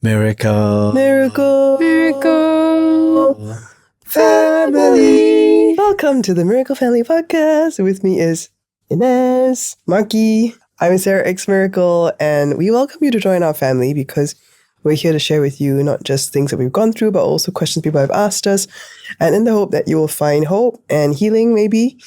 Miracle. Miracle. Family. Welcome to the Miracle Family Podcast. With me is Inez, Marky. I'm sarahxmiracle, and we welcome you to join our family because we're here to share with you not just things that we've gone through, but also questions people have asked us, and in the hope that you will find hope and healing maybe,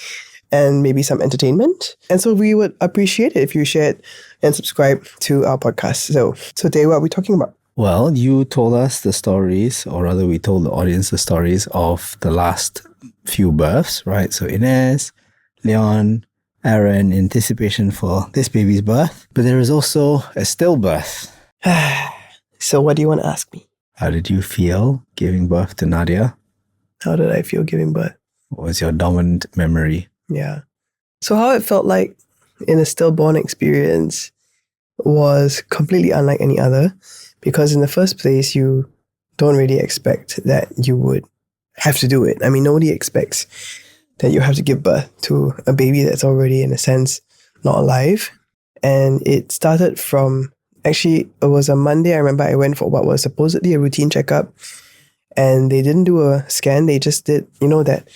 and maybe some entertainment. And so we would appreciate it if you share it and subscribe to our podcast. So today, what are we talking about? Well, you told us the stories, or rather we told the audience the stories of the last few births, right? So Inez, Leon, Aaron, in anticipation for this baby's birth. But there is also a stillbirth. So what do you want to ask me? How did you feel giving birth to Nadia? How did I feel giving birth? What was your dominant memory? Yeah. So how it felt like in a stillborn experience was completely unlike any other, because in the first place, you don't really expect that you would have to do it. I mean, nobody expects that you have to give birth to a baby that's already, in a sense, not alive. And it started from, actually, it was a Monday. I remember I went for what was supposedly a routine checkup, and they didn't do a scan. They just did, that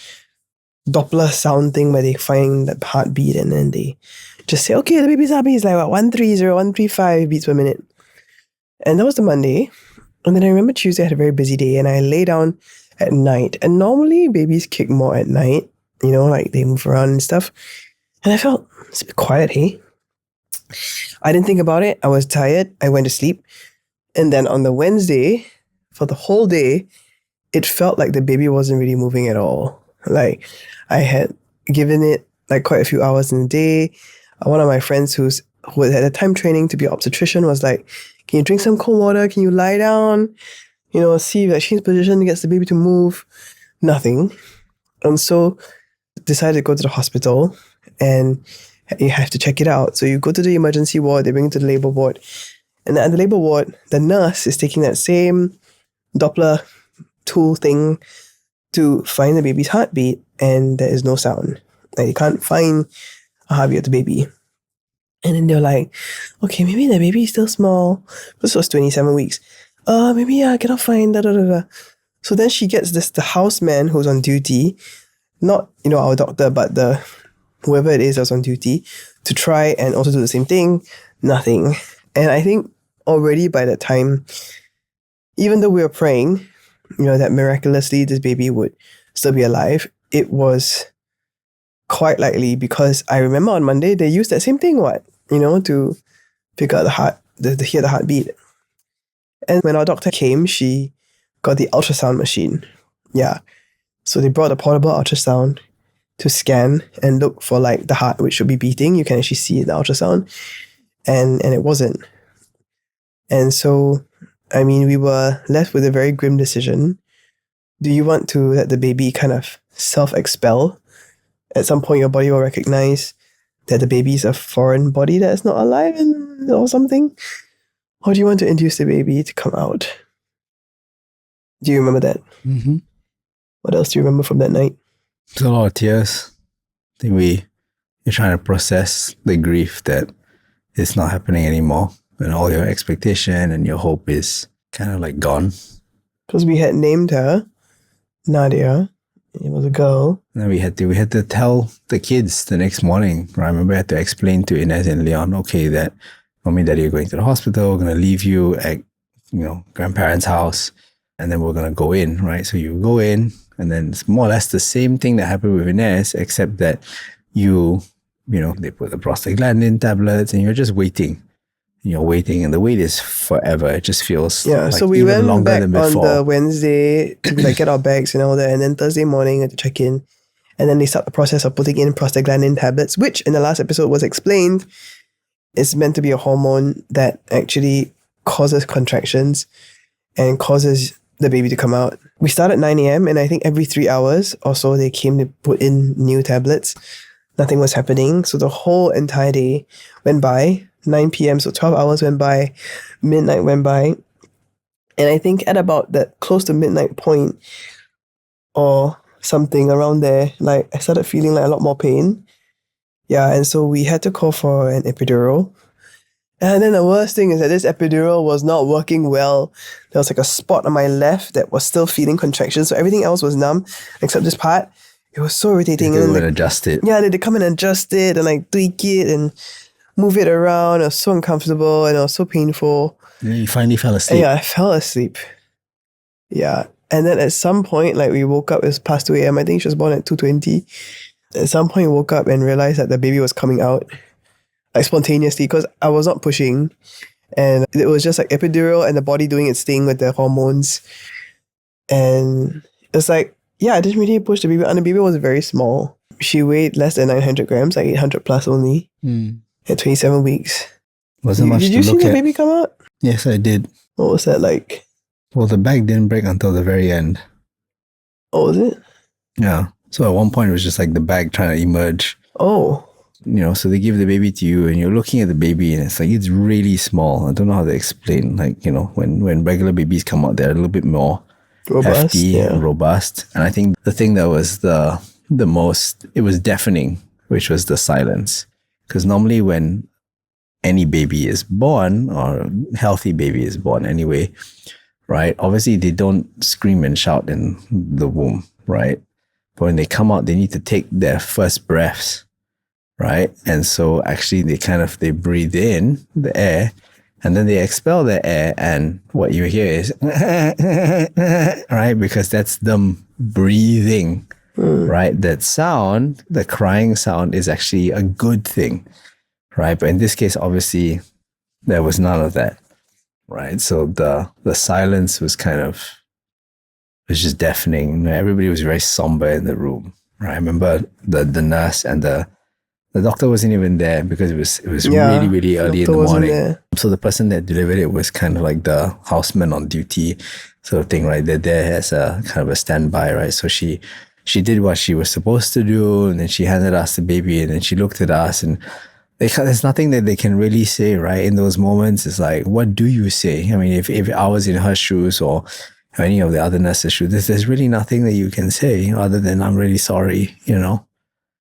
Doppler sound thing where they find the heartbeat and then they just say, okay, the baby's heartbeat is like 130, 135 beats per minute. And that was the Monday. And then I remember Tuesday I had a very busy day and I lay down at night. And normally babies kick more at night, like they move around and stuff. And I felt it's a bit quiet, hey? I didn't think about it. I was tired. I went to sleep. And then on the Wednesday, for the whole day, it felt like the baby wasn't really moving at all. Like I had given it like quite a few hours in the day. One of my friends who had a time training to be an obstetrician was like, can you drink some cold water? Can you lie down? See if change position gets the baby to move. Nothing. And so decided to go to the hospital and you have to check it out. So you go to the emergency ward, they bring you to the labor ward. And at the labor ward, the nurse is taking that same Doppler tool thing to find the baby's heartbeat, and there is no sound. Like, you can't find a heartbeat of the baby. And then they're like, okay, maybe the baby is still small. This was 27 weeks. Maybe I cannot find, da da da da. So then she gets the houseman who's on duty, not, our doctor, but whoever it is that's on duty, to try and also do the same thing. Nothing. And I think already by that time, even though we were praying, that miraculously this baby would still be alive, it was quite likely, because I remember on Monday they used that same thing, to figure out the heart, to hear the heartbeat. And when our doctor came, she got the ultrasound machine. Yeah. So they brought a portable ultrasound to scan and look for like the heart, which should be beating. You can actually see the ultrasound. And it wasn't. And so, I mean, we were left with a very grim decision. Do you want to let the baby kind of self-expel? At some point, your body will recognize that the baby is a foreign body that is not alive or something? Or do you want to induce the baby to come out? Do you remember that? Mm-hmm. What else do you remember from that night? There's a lot of tears. I think you're trying to process the grief that it's not happening anymore, and all your expectation and your hope is kind of like gone. Because we had named her Nadia. It was a girl. And then we had to tell the kids the next morning. Right? I remember I had to explain to Inez and Leon, okay, that mommy and daddy are going to the hospital. We're going to leave you at, grandparents' house, and then we're going to go in, right? So you go in, and then it's more or less the same thing that happened with Inez, except that they put the prostaglandin tablets, and you're just waiting. You're waiting, and the wait is forever. It just feels like so we even went longer back than on before. the Wednesday to get our bags and all that, and then Thursday morning had to check in, and then they start the process of putting in prostaglandin tablets, which in the last episode was explained is meant to be a hormone that actually causes contractions and causes the baby to come out. We started at 9 a.m. and I think every 3 hours or so they came to put in new tablets. Nothing was happening, so the whole entire day went by. 9 p.m. So 12 hours went by, midnight went by. And I think at about that close to midnight point or something around there, like I started feeling like a lot more pain. Yeah, and so we had to call for an epidural. And then the worst thing is that this epidural was not working well. There was like a spot on my left that was still feeling contractions. So everything else was numb except this part. It was so irritating. They And would then adjust it. yeah, they come and adjust it and like tweak it and move it around. It was so uncomfortable and it was so painful. And then you finally fell And asleep. yeah, I fell asleep. Yeah. And then at some point, like we woke up, it was past 2 a.m. I think she was born at 2:20. At some point, we woke up and realized that the baby was coming out like spontaneously because I was not pushing. And it was just like epidural and the body doing its thing with the hormones. And it's like, yeah, I didn't really push the baby. And the baby was very small. She weighed less than 900 grams, like 800 plus only at 27 weeks. Wasn't much Did to you see look the at. baby come out? Yes, I did. What was that like? Well, the bag didn't break until the very end. Oh, was it? Yeah. So at one point, it was just like the bag trying to emerge. Oh. So they give the baby to you and you're looking at the baby and it's like, it's really small. I don't know how to explain. Like, when regular babies come out, they're a little bit more Robust, hefty yeah. and robust. And I think the thing that was the most, it was deafening, which was the silence. Because normally when any baby is born, or healthy baby is born anyway, right? Obviously they don't scream and shout in the womb, right? But when they come out, they need to take their first breaths, right? And so actually they breathe in the air and then they expel the air, and what you hear is right, because that's them breathing, right? That sound, the crying sound, is actually a good thing, right? But in this case, obviously there was none of that, right? So the silence was was just deafening. Everybody was very somber in the room, right? I remember the nurse and the doctor wasn't even there because it was really, really early in the morning. There. So the person that delivered it was kind of like the houseman on duty sort of thing, right? They're there as a kind of a standby, right? So she did what she was supposed to do, and then she handed us the baby, and then she looked at us, and there's nothing that they can really say, right? In those moments, it's like, what do you say? I mean, if I was in her shoes or any of the other nurses' shoes, there's really nothing that you can say other than I'm really sorry,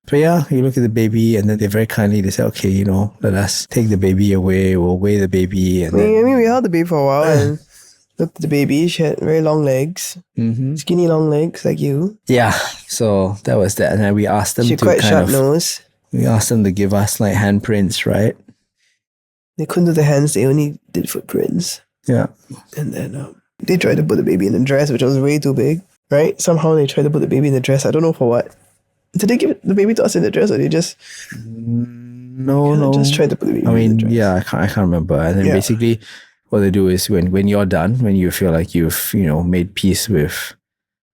But yeah, you look at the baby and then they very kindly, they say, okay, let us take the baby away. We'll weigh the baby. And I mean, we held the baby for a while and looked at the baby. She had very long legs, skinny long legs like you. Yeah, so that was that. And then we asked them she to quite sharp nose. We asked them to give us like handprints, right? They couldn't do the hands, they only did footprints. Yeah. And then they tried to put the baby in the dress, which was way too big, right? Somehow they tried to put the baby in the dress. I don't know for what. Did they give the baby to us in the dress, or they just no just tried to put the baby in the dress? Yeah, I can't remember. And then basically what they do is when you're done, when you feel like you've made peace with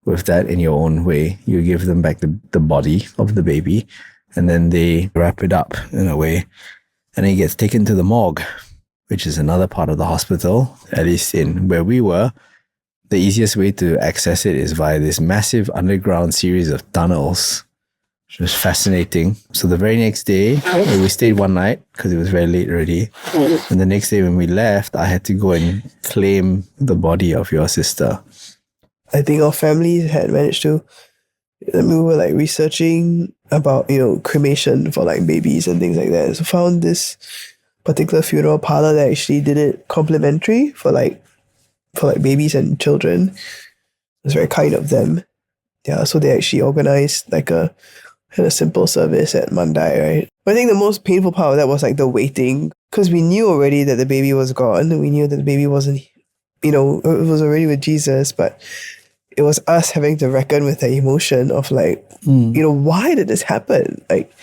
that in your own way, you give them back the body of the baby, and then they wrap it up in a way, and it gets taken to the morgue, which is another part of the hospital. At least in where we were, the easiest way to access it is via this massive underground series of tunnels. Which was fascinating. So the very next day, we stayed one night because it was very late already. And the next day when we left, I had to go and claim the body of your sister. I think our family had managed to, we were like researching about, cremation for like babies and things like that. So found this particular funeral parlor that actually did it complimentary for babies and children. It was very kind of them. Yeah, so they actually organized had a simple service at Mandai, right? But I think the most painful part of that was like the waiting, because we knew already that the baby was gone. We knew that the baby wasn't, it was already with Jesus, but it was us having to reckon with the emotion of like, why did this happen? Like,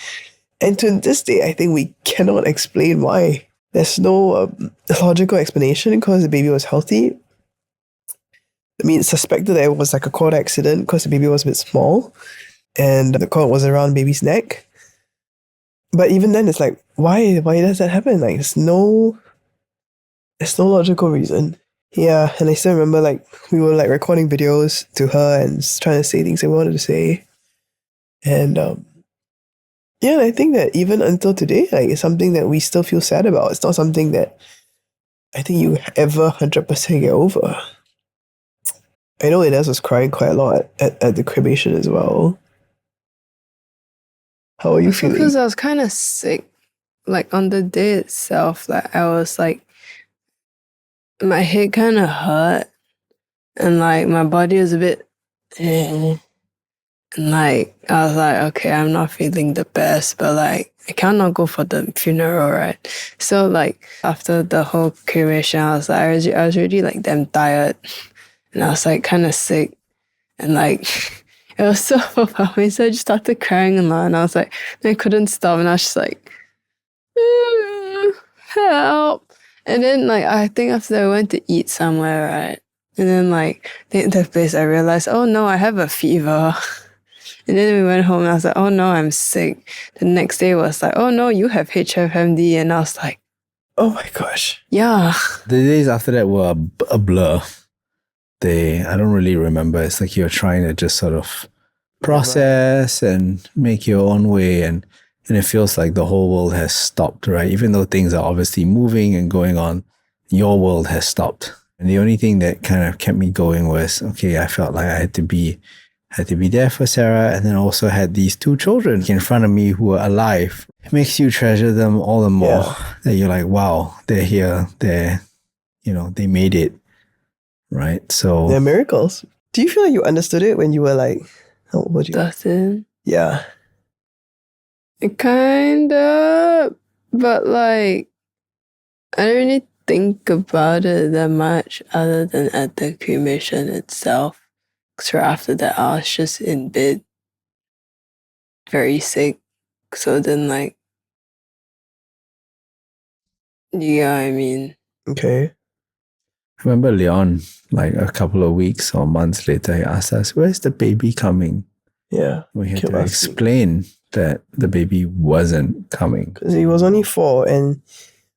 and to this day, I think we cannot explain why. There's no logical explanation because the baby was healthy. I mean, it's suspected that it was like a cord accident because the baby was a bit small. And the cord was around baby's neck. But even then, it's like, why does that happen? Like, there's no logical reason. Yeah, and I still remember like we were like recording videos to her and trying to say things that we wanted to say. And and I think that even until today, like it's something that we still feel sad about. It's not something that I think you ever 100% get over. I know Ines was crying quite a lot at the cremation as well. How are you feeling? Because I was kind of sick like on the day itself, like I was like, my head kind of hurt and like my body was a bit, and like I was like, okay, I'm not feeling the best, but like I cannot go for the funeral, right? So like after the whole cremation, I was already like damn tired, and I was like kind of sick, and like it was so overwhelming. So I just started crying a lot, and I was like, I couldn't stop, and I was just like, help. And then like I think after that, I went to eat somewhere, right? And then like the place I realized, oh no, I have a fever. And then we went home and I was like, oh no, I'm sick. The next day was like, oh no, you have HFMD. And I was like, Oh my gosh. yeah. The days after that were a blur. I don't really remember. It's like you're trying to just sort of process and make your own way, and it feels like the whole world has stopped, right? Even though things are obviously moving and going on, your world has stopped. And the only thing that kind of kept me going was, okay, I felt like I had to be there for Sarah, and then also had these two children in front of me who were alive. It makes you treasure them all the more. Yeah. That you're like, wow, they're here. They made it. Right. So They're miracles. Do you feel like you understood it when you were like, how old were you? Doesn't. Yeah. Kinda. But like, I don't really think about it that much other than at the cremation itself. So after that, I was just in bed, very sick. So then, like, yeah, I mean, Okay. I remember Leon, like a couple of weeks or months later, he asked us, where's the baby coming? Yeah. We had Kept to asking. explain that the baby wasn't coming. Because he was only 4, and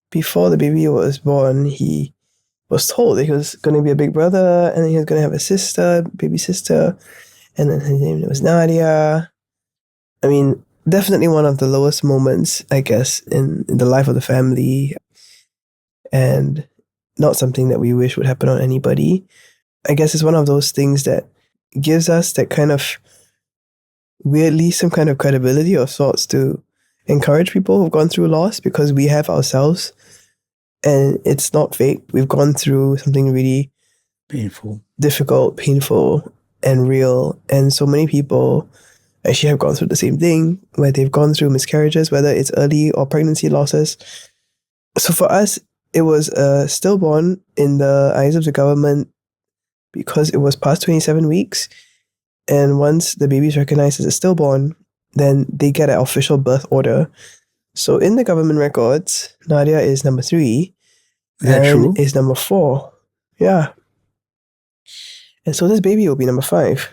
before the baby was born, he was told that he was going to be a big brother, and then he was going to have a sister, baby sister, and then his name was Nadia. I mean, definitely one of the lowest moments, I guess, in the life of the family, and not something that we wish would happen on anybody. I guess it's one of those things that gives us that kind of weirdly some kind of credibility of sorts to encourage people who've gone through loss, because we have ourselves, and it's not fake. We've gone through something really Painful. difficult, painful, and real. And so many people actually have gone through the same thing, where they've gone through miscarriages, whether it's early or pregnancy losses. So for us, it was a stillborn in the eyes of the government because it was past 27 weeks. And once the baby is recognized as a stillborn, then they get an official birth order. So in the government records, Nadia is number 3. Is that and true? is number 4. Yeah. And so this baby will be number 5.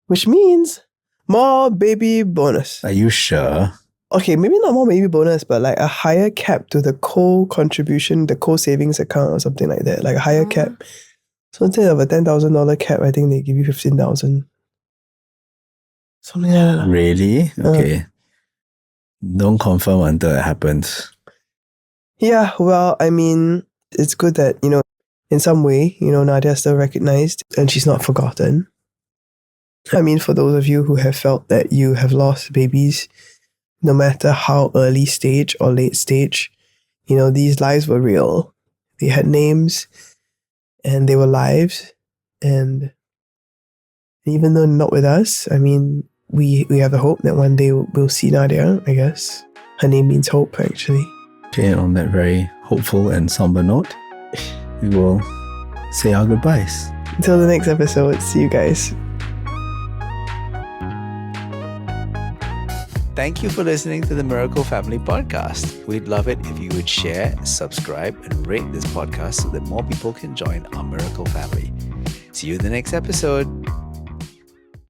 Which means more baby bonus. Are you sure? Okay, maybe not more baby bonus, but like a higher cap to the co-contribution, the co-savings account or something like that. Like a higher cap. So instead of a $10,000 cap, I think they give you 15,000. Something like that. Really? Okay. Don't confirm until it happens. Yeah, well, I mean, it's good that, in some way, Nadia's still recognized and she's not forgotten. I mean, for those of you who have felt that you have lost babies, no matter how early stage or late stage, these lives were real. They had names and they were lives. And even though not with us, I mean, we have the hope that one day we'll see Nadia, I guess. Her name means hope, actually. Okay, and on that very hopeful and somber note, we will say our goodbyes. Until the next episode, see you guys. Thank you for listening to the Miracle Family Podcast. We'd love it if you would share, subscribe, and rate this podcast so that more people can join our Miracle Family. See you in the next episode.